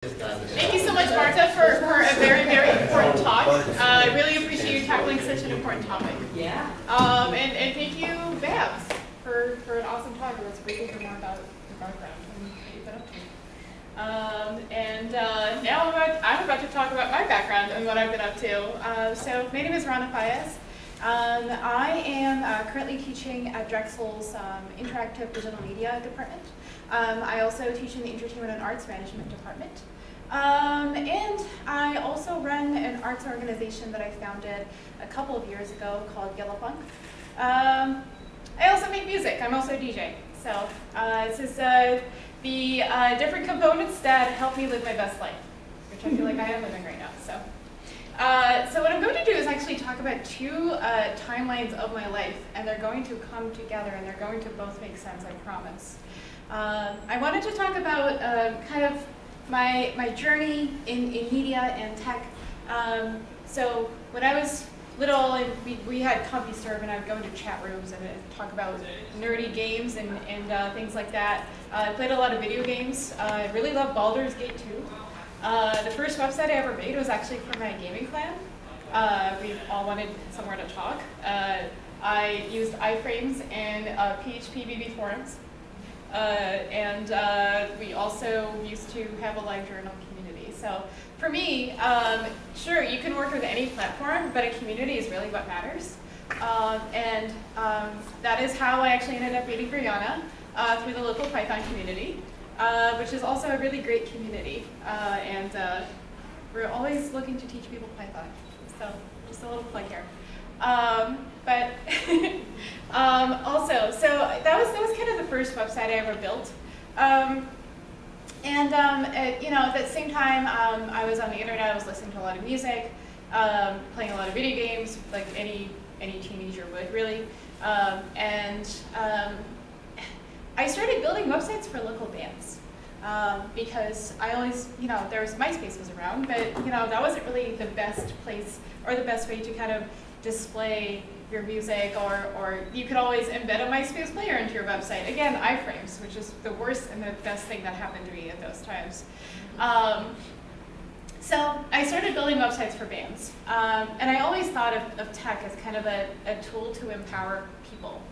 Thank you so much, Marta, for a very, very important talk. I really appreciate you tackling such an important topic. Yeah. And thank you, Babs, for an awesome talk. It was great to hear more about your background and what you've been up to. Now I'm about to talk about my background and what I've been up to. So my name is Rana Fayez. I am currently teaching at Drexel's Interactive Digital Media Department. I also teach in the Entertainment and Arts Management Department. And I also run an arts organization that I founded a couple of years ago called Yellow Funk. I also make music. I'm also a DJ. So this is the different components that help me live my best life, which I feel like I am living right now. So what I'm going to do is actually talk about two timelines of my life, and they're going to come together, and they're going to both make sense, I promise. I wanted to talk about kind of my journey in media and tech. So when I was little, and we had CompuServe, and I would go into chat rooms and talk about nerdy games and things like that. I played a lot of video games. I really loved Baldur's Gate 2. The first website I ever made was actually for my gaming clan. We all wanted somewhere to talk. I used iframes and PHP BB forums. We also used to have a live journal community. So for me, sure, you can work with any platform, but a community is really what matters. That is how I actually ended up meeting Brianna through the local Python community, which is also a really great community. We're always looking to teach people Python. So just a little plug here. Also, so that was kind of the first website I ever built. At the same time, I was on the internet. I was listening to a lot of music, playing a lot of video games, like any teenager would, really. I started building websites for local bands. Because I always, there was MySpace was around, but that wasn't really the best place or the best way to kind of display your music, or you could always embed a MySpace player into your website. Again, iframes, which is the worst and the best thing that happened to me at those times. So I started building websites for bands, and I always thought of tech as kind of a tool to empower people,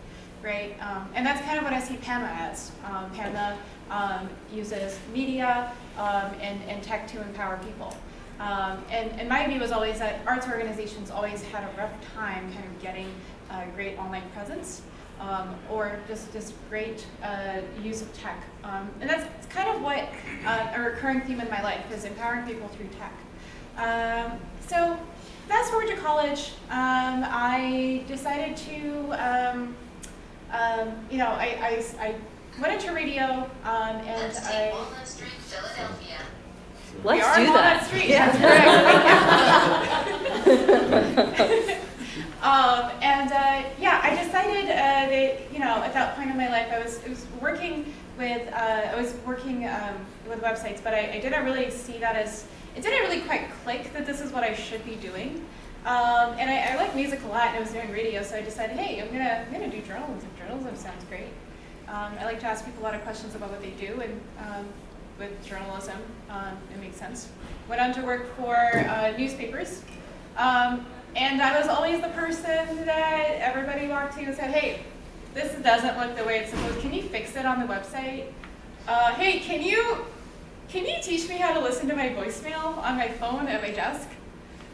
right? And that's kind of what I see PANMA as. PANMA uses media and tech to empower people. And my view was always that arts organizations always had a rough time kind of getting great online presence or just great use of tech. And that's kind of what a recurring theme in my life is, empowering people through tech. So fast forward to college, I decided to, I went into radio and I... Walnut Street, Philadelphia. Let's do that. Street. Yeah. That's correct. I decided that at that point in my life, I was working with websites, but I didn't really see that as, it didn't really quite click that this is what I should be doing. And I like music a lot, and I was doing radio, so I decided, hey, I'm gonna do journalism. Journalism sounds great. I like to ask people a lot of questions about what they do, and with journalism, it makes sense. Went on to work for newspapers, and I was always the person that everybody walked to and said, hey, this doesn't look the way it's supposed. Can you fix it on the website? Hey, can you teach me how to listen to my voicemail on my phone at my desk?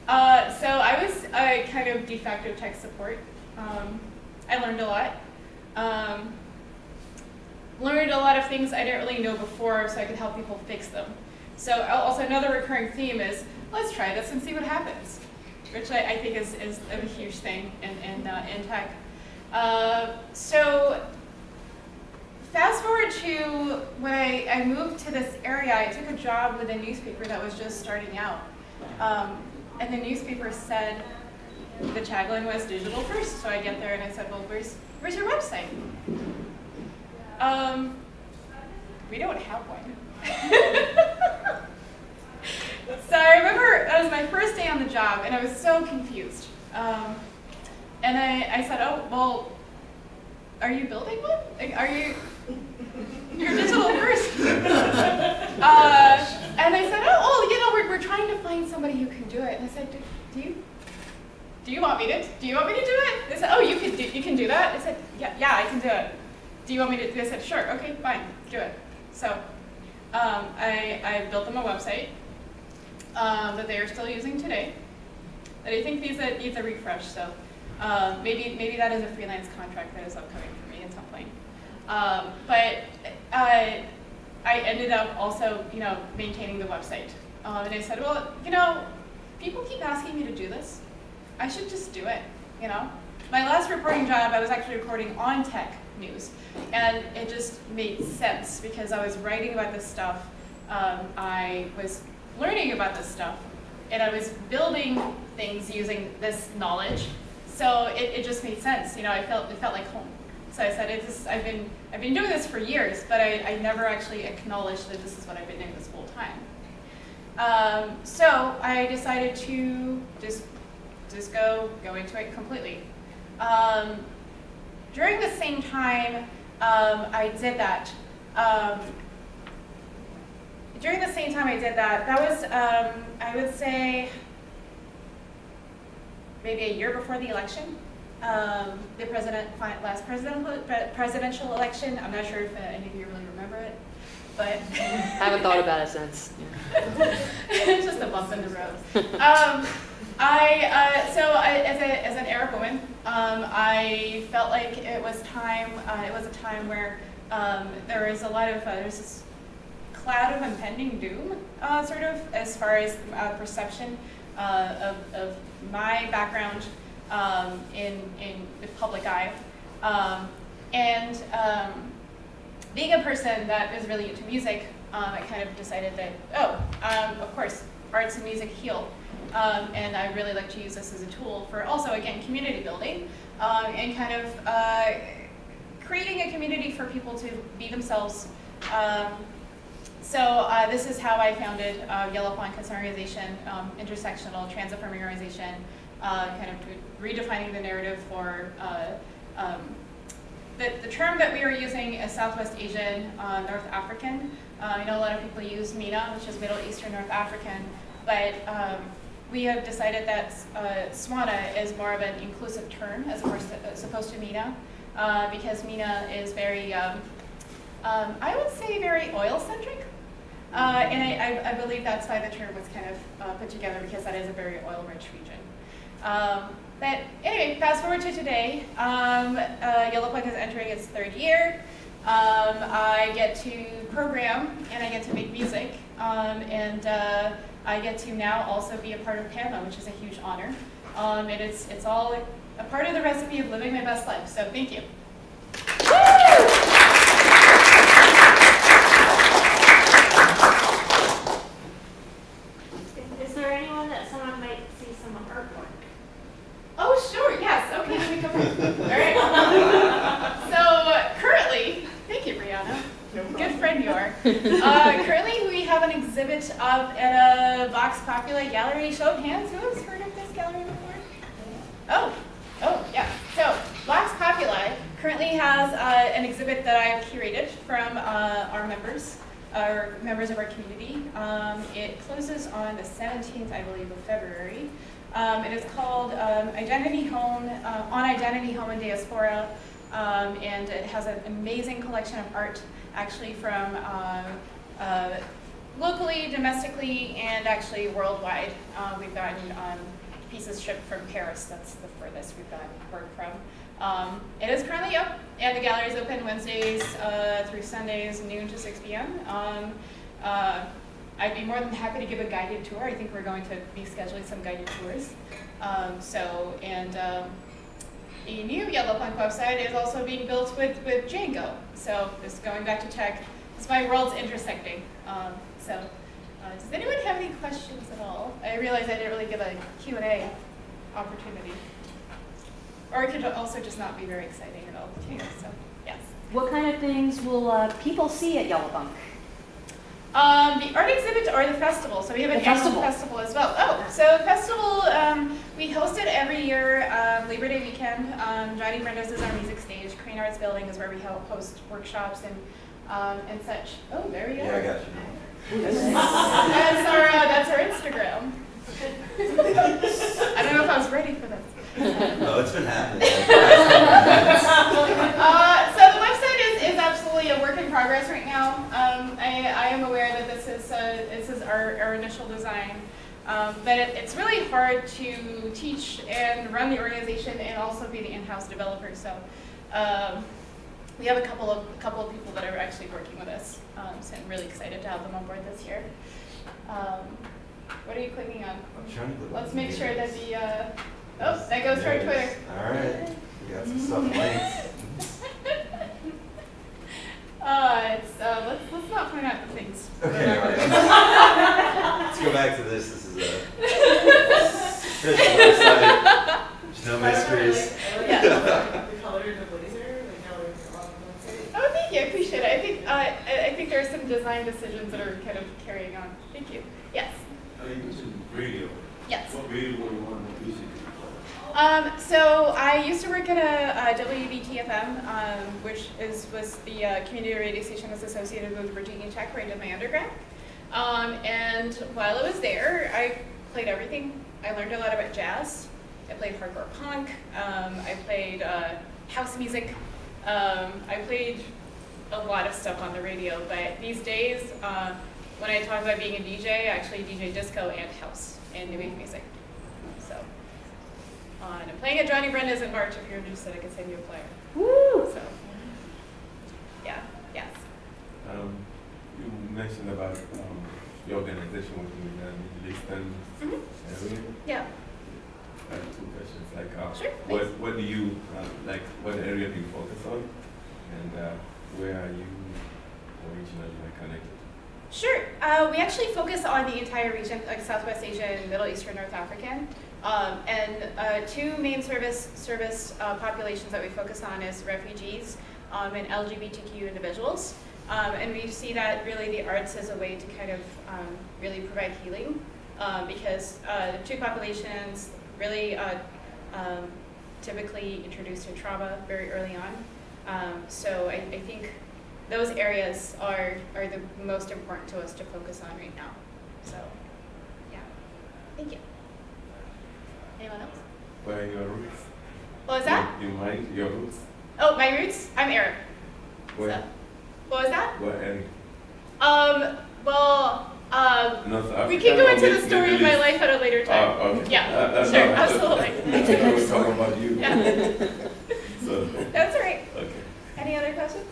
So I was kind of de facto tech support. I learned a lot. Learned a lot of things I didn't really know before, so I could help people fix them. So also another recurring theme is, let's try this and see what happens, which I think is a huge thing in tech. So fast forward to when I moved to this area, I took a job with a newspaper that was just starting out. And the newspaper said, the tagline was digital first. So I get there and I said, well, where's your website? We don't have one. So I remember it was my first day on the job, and I was so confused. And I said, oh, well, are you building one? Like, you're digital first. And they said, oh, we're trying to find somebody who can do it. And I said, do you want me to do it? They said, oh, you can do that? I said, yeah, I can do it. Do you want me to? They said, sure, okay, fine, do it. So I built them a website that they are still using today. That I think needs a refresh. So maybe that is a freelance contract that is upcoming for me at some point. But I ended up also, maintaining the website. And I said, well, people keep asking me to do this. I should just do it, My last reporting job, I was actually reporting on tech news. And it just made sense because I was writing about this stuff. I was learning about this stuff. And I was building things using this knowledge. So it just made sense. It felt like home. So I said, I've been doing this for years, but I never actually acknowledged that this is what I've been doing this whole time. So I decided to just go into it completely. During the same time I did that, that was, I would say, maybe a year before the election. The last presidential election. I'm not sure if any of you really remember it, but I haven't thought about it since. It's just a bump in the road. As an Arab woman, I felt like it was time. It was a time where there was a lot of there's this cloud of impending doom, sort of, as far as perception of my background in the public eye, and being a person that is really into music, I kind of decided that of course arts and music heal, and I really like to use this as a tool for also, again, community building, and kind of creating a community for people to be themselves. So this is how I founded Yellow Pond Kids Organization, intersectional, trans-affirming organization, kind of redefining the narrative for the term that we are using is Southwest Asian, North African. I know a lot of people use MENA, which is Middle Eastern North African, but we have decided that SWANA is more of an inclusive term as opposed to MENA, because MENA is very, I would say, very oil-centric. And I believe that's why the term was kind of put together, because that is a very oil-rich region. But anyway, fast forward to today. Yellow Pond is entering its third year. I get to program and I get to make music, and I get to now also be a part of PANMA, which is a huge honor. And it's all a part of the recipe of living my best life. So thank you. Is there anyone that someone might see some artwork? Oh, sure, yes. Okay, let me come in. All right. So currently, thank you, Brianna. Good friend you are. Currently, we have an exhibit up at a Vox Populi gallery. Show of hands, who has heard of this gallery before? Oh, yeah. So Vox Populi currently has an exhibit that I've curated from our members of our community. It closes on the 17th, I believe, of February. It is called Identity Home, On Identity, Home, and Diaspora, and it has an amazing collection of art, actually from locally, domestically, and actually worldwide. We've gotten pieces shipped from Paris. That's the furthest we've gotten work from. It is currently up, and the gallery is open Wednesdays through Sundays, noon to 6 p.m. I'd be more than happy to give a guided tour. I think we're going to be scheduling some guided tours. The new Yellow Pond website is also being built with Django. So just going back to tech, it's my worlds intersecting. Does anyone have any questions at all? I realize I didn't really give a Q&A opportunity. Or it could also just not be very exciting at all, too. So, yes. What kind of things will people see at Yellow Pond? The art exhibit or the festival. So we have an annual festival as well. Oh, so festival, we host it every year, Labor Day weekend. Johnny Brenda's is our music stage. Crane Arts Building is where we host workshops and such. Oh, there we go. Yeah, I got you. That's our Instagram. I don't know if I was ready for this. Oh, it's been happening. So the website is absolutely a work in progress right now. I am aware that this is our initial design, but it's really hard to teach and run the organization and also be the in-house developer. So we have a couple of people that are actually working with us. So I'm really excited to have them on board this year. What are you clicking on? I'm trying to click Let's on make the sure that videos. that goes to our There it Twitter. is. All right, we got some stuff links. Let's not point out the things. Okay, all right. Let's go back to this. This is a official website. There's no mysteries. Yeah. The color of the blazer, like how it's on the website. Oh, thank you. I appreciate it. I think there are some design decisions that are kind of carrying on. Thank you. Yes. You mentioned radio. Yes. What radio were you on? What music did you play? So I used to work at a WBTFM, which was the community radio station that's associated with Virginia Tech, where I did my undergrad. And while I was there, I played everything. I learned a lot about jazz. I played hardcore punk. I played house music. I played a lot of stuff on the radio. But these days, when I talk about being a DJ, I actually DJ disco and house and new wave music. So, and I'm playing at Johnny Brenda's in March. If you're interested, I can send you a flyer. Woo! So, yeah, yes. You mentioned about your organization within the Middle Eastern area. Yeah. I have two questions. Like, Sure, what do you like? What area do you focus on, and where are you originally connected? Sure. We actually focus on the entire region, like Southwest Asian, Middle Eastern, North African. And two main service populations that we focus on is refugees and LGBTQ individuals. And we see that really the arts as a way to kind of really provide healing because the two populations really typically introduced to trauma very early on. So I think those areas are the most important to us to focus on right now. So, yeah. Thank you. Anyone else? Where are your roots? What was that? You mind your roots? Oh, my roots? I'm Arab. Where? So, what was that? What area? North Africa. We can go into the Middle story of my East? life at a later time. Oh, okay. Yeah, sure, absolutely. We're talking about you. Yeah. So, That's all right. okay. Any other questions?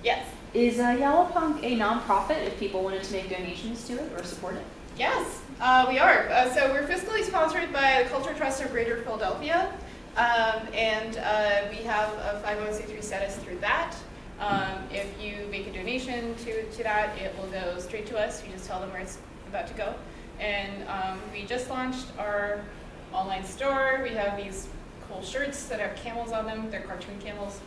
Yes. Is Yellowpunk a nonprofit if people wanted to make donations to it or support it? Yes, we are. So we're fiscally sponsored by the Culture Trust of Greater Philadelphia, and we have a 501c3 status through that. If you make a donation to that, it will go straight to us. You just tell them where it's about to go. And we just launched our online store. We have these cool shirts that have camels on them. They're cartoon camels.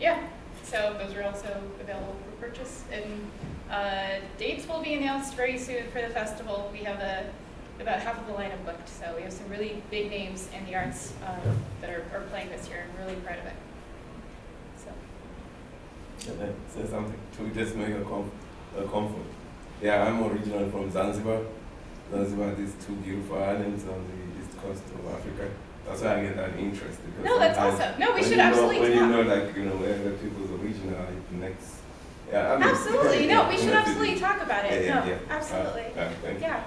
Yeah, so those are also available for purchase. And dates will be announced very soon for the festival. We have about half of the lineup booked, so we have some really big names in the arts that are playing this year. I'm really proud of it. So. Can I say something to just make a comfort? Yeah, I'm originally from Zanzibar. Zanzibar has two beautiful islands on the east coast of Africa. That's why I get that interest. Because No, that's awesome. No, we should absolutely When talk. you know, like, where the people's original, it connects. Yeah, I mean, Absolutely. No, we should connected. absolutely talk about it. Yeah, No, yeah. absolutely. Thank you. Yeah.